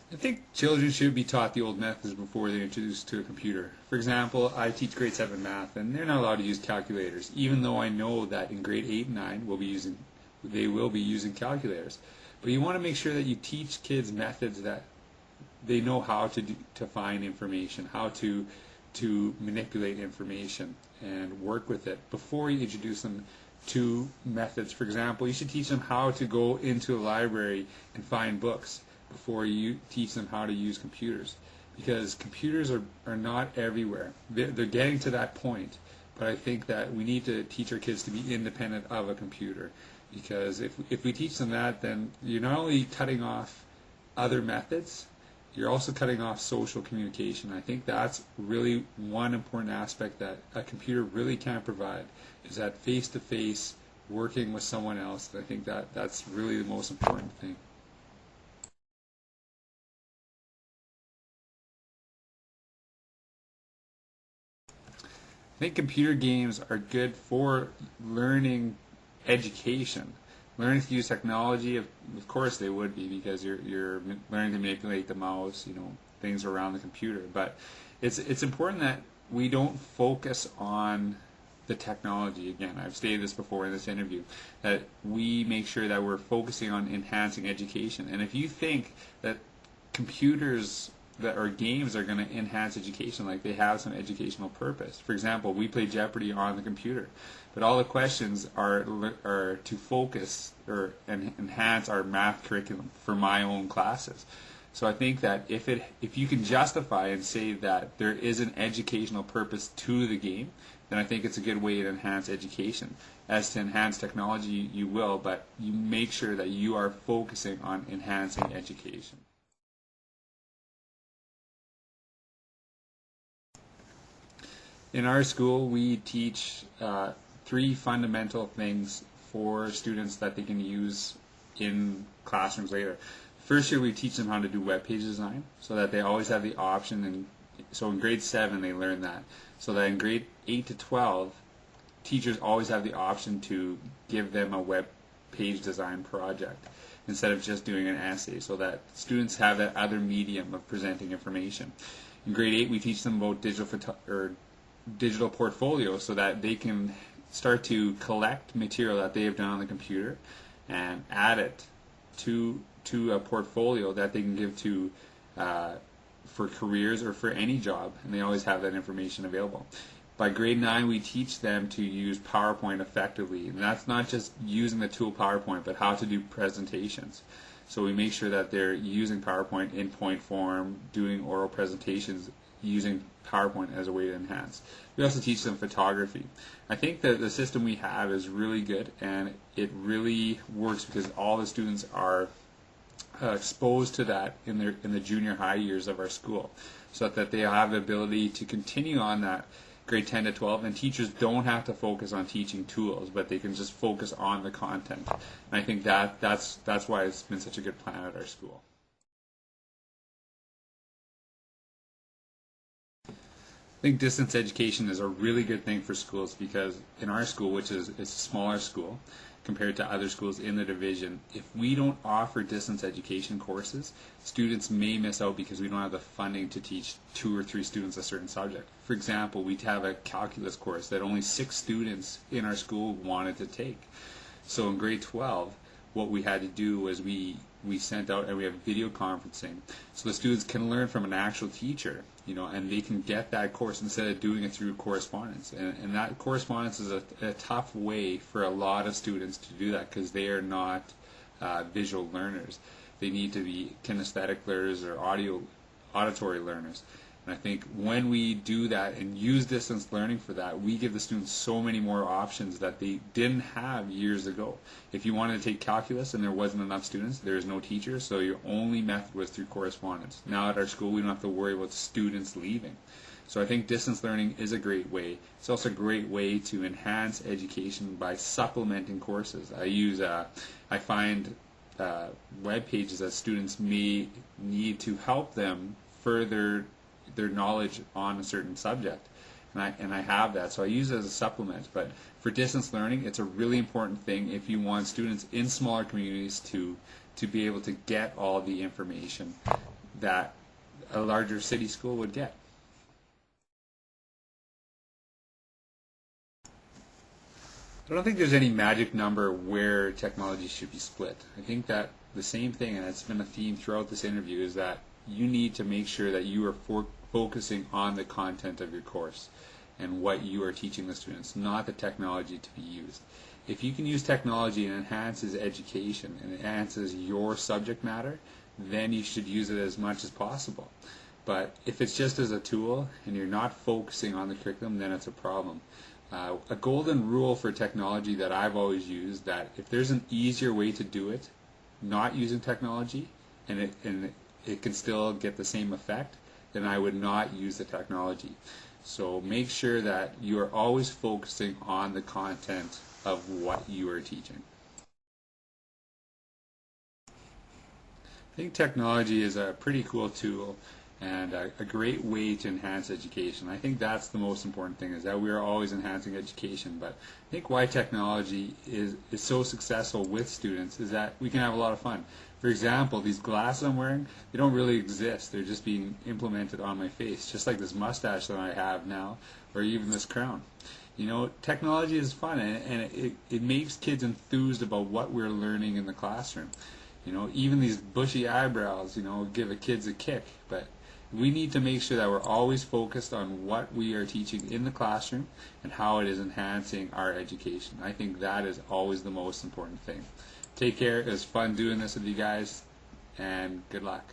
I think children should be taught the old methods before they're introduced to a computer. For example, I teach grade 7 math, and they're not allowed to use calculators, even though I know that in grade 8 and 9 they will be using calculators. But you want to make sure that you teach kids methods that they know how to find information, how to manipulate information and work with it before you introduce them to methods. For example, you should teach them how to go into a library and find books before you teach them how to use computers, because computers are not everywhere. They're getting to that point, but I think that we need to teach our kids to be independent of a computer, because if we teach them that, then you're not only cutting off other methods, you're also cutting off social communication. I think that's really one important aspect that a computer really can't provide, is that face-to-face working with someone else. I think that's really the most important thing. I think computer games are good for learning education. Learning to use technology, of course they would be, because you're learning to manipulate the mouse, things around the computer. But it's important that we don't focus on the technology. Again, I've stated this before in this interview, that we make sure that we're focusing on enhancing education. And if you think that computers or games are going to enhance education, like they have some educational purpose. For example, we play Jeopardy on the computer, but all the questions are to focus or enhance our math curriculum for my own classes. So I think that if you can justify and say that there is an educational purpose to the game, then I think it's a good way to enhance education. As to enhance technology, you will, but you make sure that you are focusing on enhancing education. In our school, we teach 3 fundamental things for students that they can use in classrooms later. First year, we teach them how to do web page design, so that they always have the option. And so in grade 7, they learn that. So that in grade 8 to 12, teachers always have the option to give them a web page design project instead of just doing an essay, so that students have that other medium of presenting information. In grade 8, we teach them about digital portfolio, so that they can start to collect material that they have done on the computer and add it to a portfolio that they can give to for careers or for any job, and they always have that information available. By grade 9, we teach them to use PowerPoint effectively, and that's not just using the tool PowerPoint, but how to do presentations. So we make sure that they're using PowerPoint in point form, doing oral presentations using PowerPoint as a way to enhance. We also teach them photography. I think that the system we have is really good, and it really works because all the students are exposed to that in the junior high years of our school, so that they have the ability to continue on that grade 10 to 12, and teachers don't have to focus on teaching tools, but they can just focus on the content. And I think that's why it's been such a good plan at our school. I think distance education is a really good thing for schools, because in our school, which is a smaller school compared to other schools in the division, if we don't offer distance education courses, students may miss out because we don't have the funding to teach 2 or 3 students a certain subject. For example, we have a calculus course that only 6 students in our school wanted to take. So in grade 12, what we had to do was we sent out, and we have video conferencing, so the students can learn from an actual teacher, and they can get that course instead of doing it through correspondence. And that correspondence is a tough way for a lot of students to do that, because they are not visual learners. They need to be kinesthetic learners or auditory learners. And I think when we do that and use distance learning for that, we give the students so many more options that they didn't have years ago. If you wanted to take calculus and there wasn't enough students, there is no teacher, so your only method was through correspondence. Now at our school, we don't have to worry about students leaving. So I think distance learning is a great way. It's also a great way to enhance education by supplementing courses. I find web pages that students may need to help them further their knowledge on a certain subject, and I have that, so I use it as a supplement. But for distance learning, it's a really important thing if you want students in smaller communities to be able to get all the information that a larger city school would get. I don't think there's any magic number where technology should be split. I think that the same thing, and it's been a theme throughout this interview, is that you need to make sure that you are focusing on the content of your course and what you are teaching the students, not the technology to be used. If you can use technology and enhances education and enhances your subject matter, then you should use it as much as possible. But if it's just as a tool and you're not focusing on the curriculum, then it's a problem. A golden rule for technology that I've always used, that if there's an easier way to do it, not using technology, and it can still get the same effect, then I would not use the technology. So make sure that you are always focusing on the content of what you are teaching. I think technology is a pretty cool tool and a great way to enhance education. I think that's the most important thing, is that we are always enhancing education. But I think why technology is so successful with students is that we can have a lot of fun. For example, these glasses I'm wearing, they don't really exist. They're just being implemented on my face, just like this mustache that I have now, or even this crown. You know, technology is fun, and it makes kids enthused about what we're learning in the classroom. You know, even these bushy eyebrows, you know, give the kids a kick. But we need to make sure that we're always focused on what we are teaching in the classroom and how it is enhancing our education. I think that is always the most important thing. Take care. It was fun doing this with you guys, and good luck.